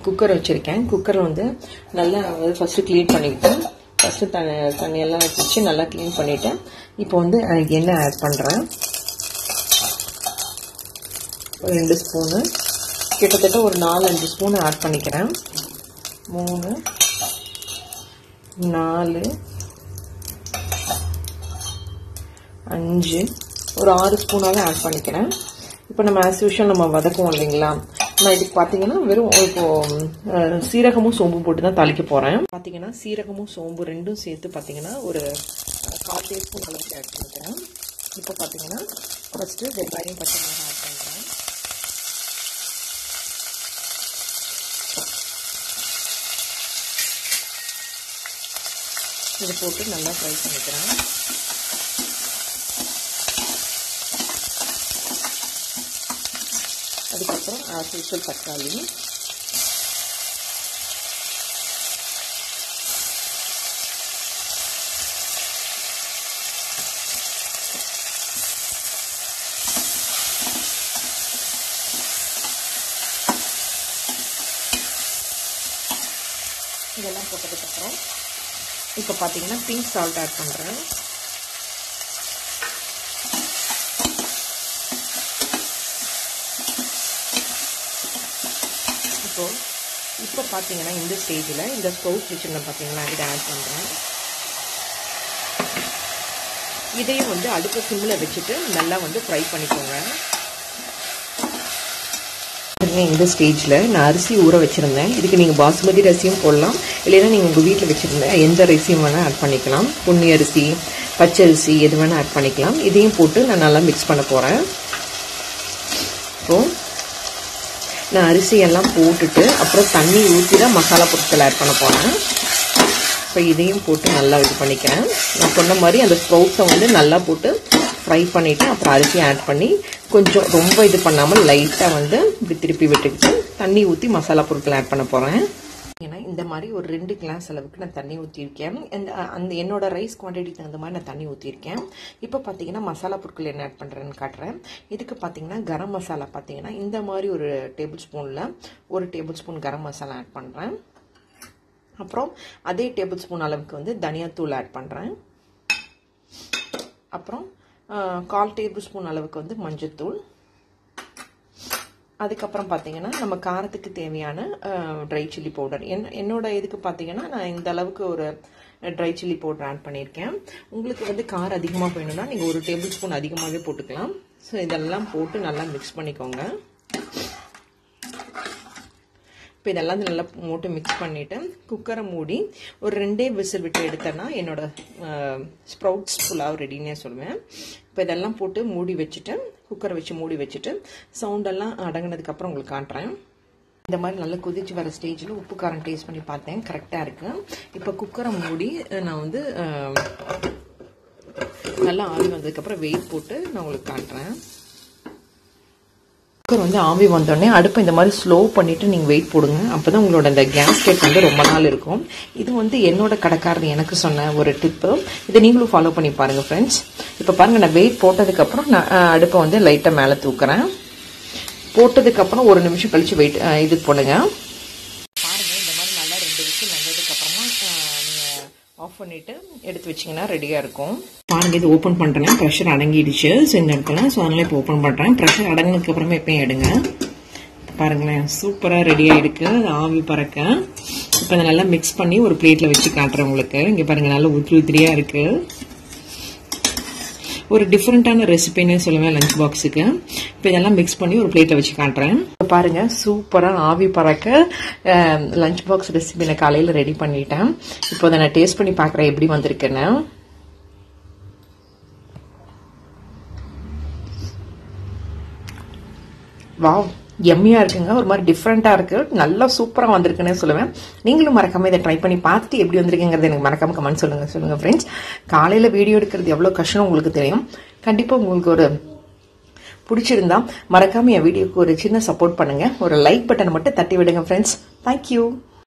Cooker வச்சிருக்கேன். குக்கரை வந்து நல்லா ஃபர்ஸ்ட் க்ளீன் பண்ணிக்கிட்டேன். ஃபர்ஸ்ட் தண்ணியெல்லாம் வச்சு நல்லா க்ளீன் பண்ணிட்டேன். இப்போ வந்து எண்ணெய் ஆட் பண்ணுறேன். 2 ஸ்பூனு, கிட்டத்தட்ட ஒரு 4-5 ஸ்பூன் ஆட் பண்ணிக்கிறேன். 3 4 5 ஒரு 6 ஸ்பூனாக ஆட் பண்ணிக்கிறேன். இப்போ நம்ம ஆஸ் யூஷுவல் நம்ம வதக்குவோம் இல்லைங்களா. நான் இதுக்கு பார்த்தீங்கன்னா வெறும் இப்போ சீரகமும் சோம்பும் போட்டு தான் தாளிக்க போகிறேன். பார்த்தீங்கன்னா சீரகமும் சோம்பு ரெண்டும் சேர்த்து பார்த்தீங்கன்னா ஒரு 1/4 டீஸ்பூன் அளவுக்கு ஆட் பண்ணிக்கிறேன். இப்போ பார்த்தீங்கன்னா ஃபஸ்ட்டு வெங்காயம் பச்சை மிளகாய் ஆட் பண்ணுறேன். இதை போட்டு நல்லா ஃப்ரை பண்ணிக்கிறேன். அதுக்கப்புறம் ஆஸ் யூஷுவல் தக்காளி, இதெல்லாம் போட்டதுக்கப்புறம் இப்போ பார்த்தீங்கன்னா பிங்க் சால்ட் ஆட் பண்ணுறேன். இப்போ பார்த்தீங்கன்னா இந்த ஸ்டேஜில் இந்த ஸ்டவ் கிச்சனில் பார்த்தீங்கன்னா இதை ஆட் பண்ணுறேன். இதையும் வந்து அடுத்த சிம்மில் வச்சுட்டு நல்லா வந்து ஃப்ரை பண்ணிக்கோங்க. இந்த ஸ்டேஜில் நான் அரிசி ஊற வச்சுருந்தேன். இதுக்கு நீங்கள் பாசுமதி அரிசியும் போடலாம், இல்லைன்னா நீங்கள் உங்கள் வீட்டில் வச்சுருந்த எந்த அரிசியும் வேணால் ஆட் பண்ணிக்கலாம். பொன்னி அரிசி, பச்சை அரிசி எது வேணால் ஆட் பண்ணிக்கலாம். இதையும் போட்டு நான் நல்லா மிக்ஸ் பண்ண போகிறேன். இப்போது நான் அரிசியெல்லாம் போட்டுட்டு அப்புறம் தண்ணி ஊற்றி தான் மசாலா பொருட்கள் ஆட் பண்ண போகிறேன். இப்போ இதையும் போட்டு நல்லா இது பண்ணிக்கிறேன். நான் சொன்ன மாதிரி அந்த ஸ்ப்ரவுட்ஸை வந்து நல்லா போட்டு ஃப்ரை பண்ணிவிட்டு அப்புறம் அரிசி ஆட் பண்ணி கொஞ்சம் ரொம்ப இது பண்ணாமல் லைட்டாக வந்து இப்படி திருப்பி விட்டுக்கிட்டு தண்ணி ஊற்றி மசாலா பொருட்கள் ஆட் பண்ண போகிறேன். ஏன்னா இந்த மாதிரி ஒரு 2 கிளாஸ் அளவுக்கு நான் தண்ணி ஊற்றிருக்கேன். அந்த என்னோட ரைஸ் குவான்டிட்டி தகுந்த மாதிரி நான் தண்ணி ஊற்றிருக்கேன். இப்போ பார்த்தீங்கன்னா மசாலா பொருட்கள் என்ன ஆட் பண்ணுறேன்னு காட்டுறேன். இதுக்கு பார்த்தீங்கன்னா கரம் மசாலா பார்த்தீங்கன்னா இந்த மாதிரி ஒரு டேபிள் ஸ்பூனில் 1 table spoon garam masala add பண்ணுறேன். அப்புறம் அதே டேபிள் ஸ்பூன் அளவுக்கு வந்து தனியாத்தூள் ஆட் பண்ணுறேன். அப்புறம் 1/4 டேபிள் ஸ்பூன் அளவுக்கு வந்து மஞ்சத்தூள். அதுக்கப்புறம் பார்த்தீங்கன்னா நம்ம காரத்துக்கு தேவையான ட்ரை சில்லி பவுடர். என்னோட இதுக்கு பார்த்தீங்கன்னா நான் இந்த அளவுக்கு ஒரு ட்ரை சில்லி பவுடர் ஆட் பண்ணியிருக்கேன். உங்களுக்கு வந்து காரம் அதிகமாக வேணும்னா நீங்கள் 1 டேபிள் ஸ்பூன் அதிகமாகவே போட்டுக்கலாம். ஸோ இதெல்லாம் போட்டு நல்லா மிக்ஸ் பண்ணிக்கோங்க. இப்போ இதெல்லாம் நல்லா போட்டு மிக்ஸ் பண்ணிவிட்டு குக்கரை மூடி ஒரு 2 விசில் விட்டு எடுத்தேன்னா என்னோட ஸ்ப்ரவுட்ஸ் புலாவ் ரெடினே சொல்லுவேன். இப்போ இதெல்லாம் போட்டு மூடி வச்சுட்டு குக்கரை வச்சு மூடி வச்சுட்டு சவுண்டெல்லாம் அடங்கினதுக்கப்புறம் உங்களுக்கு காட்டுறேன். இந்த மாதிரி நல்லா கொதிச்சு வர ஸ்டேஜில் உப்பு காரம் டேஸ்ட் பண்ணி பார்த்தேன், கரெக்டாக இருக்குது. இப்போ குக்கரை மூடி நான் வந்து நல்லா ஆவி வந்ததுக்கப்புறம் வெயிட் போட்டு நான் உங்களுக்கு காட்டுறேன். குக்கர் வந்து ஆவி வந்தோடனே அடுப்பை இந்த மாதிரி ஸ்லோ பண்ணிவிட்டு நீங்கள் வெயிட் போடுங்க. அப்போ தான் உங்களோட இந்த கேஸ் கேட் வந்து ரொம்ப நாள் இருக்கும். இது வந்து என்னோட கடைக்காரர் எனக்கு சொன்ன ஒரு டிப்பு. இதை நீங்களும் ஃபாலோ பண்ணி பாருங்கள் ஃப்ரெண்ட்ஸ். இப்போ பாருங்கள், நான் வெயிட் போட்டதுக்கப்புறம் நான் அடுப்பை வந்து லைட்டாக மேலே தூக்குறேன். போட்டதுக்கப்புறம் 1 நிமிஷம் கழித்து வெயிட் இது போடுங்க. பாருங்கள், இந்த மாதிரி நல்லா 2 விசில் வந்ததுக்கப்புறமா நீங்கள் ஆஃப் பண்ணிவிட்டு எடுத்து வச்சிங்கன்னா ரெடியாக இருக்கும். பாருங்கள், இது ஓப்பன் பண்ணுறேன். ப்ரெஷர் அடங்கிடுச்சு இந்த இடத்துல. ஸோ அதனால் இப்போ ஓப்பன் பண்ணுறேன். ப்ரெஷர் அடங்கினதுக்கப்புறமா எப்பயும் எடுங்க. பாருங்களேன், சூப்பராக ரெடி ஆகிடுக்கு ஆவி பறக்க. இப்போ அதை நல்லா மிக்ஸ் பண்ணி ஒரு பிளேட்டில் வச்சு காட்டுறேன் உங்களுக்கு. இங்கே பாருங்கள், நல்லா உதிரியாக இருக்குது. ஒரு டிஃப்ரெண்ட்டான ரெசிபின்னு சொல்லுவேன் லஞ்ச் பாக்ஸுக்கு. இப்போ இதெல்லாம் மிக்ஸ் பண்ணி ஒரு பிளேட்டில் வச்சு காட்டுறேன். இப்போ பாருங்கள், சூப்பராக ஆவி பறக்க லஞ்ச் பாக்ஸ் ரெசிபி நான் காலையில் ரெடி பண்ணிட்டேன். இப்போ அதை நான் டேஸ்ட் பண்ணி பார்க்குறேன் எப்படி வந்திருக்குன்னு. வாவ், எம்மியாக இருக்குங்க. ஒரு மாதிரி டிஃப்ரெண்ட்டாக இருக்குது. நல்லா சூப்பராக வந்திருக்குன்னு சொல்லுவேன். நீங்களும் மறக்காமல் இதை ட்ரை பண்ணி பார்த்துட்டு எப்படி வந்திருக்குங்கிறது எனக்கு மறக்காமல் கமெண்ட் சொல்லுங்கள் ஃப்ரெண்ட்ஸ். காலையில் வீடியோ எடுக்கிறது எவ்வளோ கஷ்டம் உங்களுக்கு தெரியும். கண்டிப்பாக உங்களுக்கு ஒரு பிடிச்சிருந்தா மறக்காமல் என் வீடியோக்கு ஒரு சின்ன சப்போர்ட் பண்ணுங்கள். ஒரு லைக் பட்டனை மட்டும் தட்டி விடுங்க ஃப்ரெண்ட்ஸ். தேங்க்யூ.